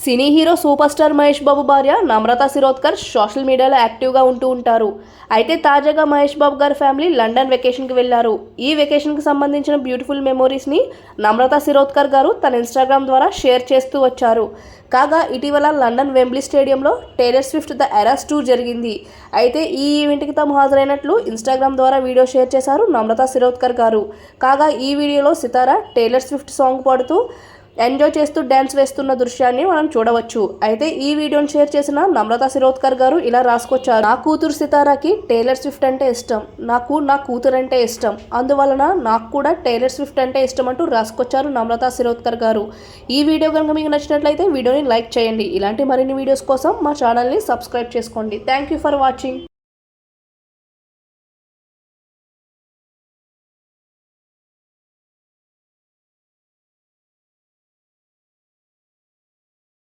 సినీ hero super star Mahesh Babu భార్య Namrata Shirodkar social మీడియాలో యాక్టివ్గా ఉంటూ ఉంటారు. అయితే తాజాగా మహేష్ బాబు గారి ఫ్యామిలీ లండన్ వెకేషన్కి వెళ్లారు. ఈ వెకేషన్కి సంబంధించిన బ్యూటిఫుల్ మెమోరీస్ని నమ్రతా శిరోద్కర్ గారు తన ఇన్స్టాగ్రామ్ ద్వారా షేర్ చేస్తూ వచ్చారు. కాగా ఇటీవల లండన్ వెంబ్లీ స్టేడియంలో Taylor Swift the eras tour జరిగింది. అయితే ఈ ఈవెంట్కి తాము హాజరైనట్లు ఇన్స్టాగ్రామ్ ద్వారా వీడియో షేర్ చేశారు నమ్రతా శిరోద్కర్ గారు. కాగా ఈ వీడియోలో సితారా టేలర్ స్విఫ్ట్ సాంగ్ పాడుతూ ఎంజాయ్ చేస్తూ డ్యాన్స్ వేస్తున్న దృశ్యాన్ని మనం చూడవచ్చు. అయితే ఈ వీడియోని షేర్ చేసిన నమ్రతా శిరోద్కర్ గారు ఇలా రాసుకొచ్చారు. నా కూతురు సితారాకి టేలర్ స్విఫ్ట్ అంటే ఇష్టం, నాకు నా కూతురు అంటే ఇష్టం, అందువలన నాకు కూడా టేలర్ స్విఫ్ట్ అంటే ఇష్టం అంటూ రాసుకొచ్చారు నమ్రతా శిరోద్కర్ గారు. ఈ వీడియో కనుక మీకు నచ్చినట్లయితే వీడియోని లైక్ చేయండి. ఇలాంటి మరిన్ని వీడియోస్ కోసం మా ఛానల్ని సబ్స్క్రైబ్ చేసుకోండి. Thank you for watching.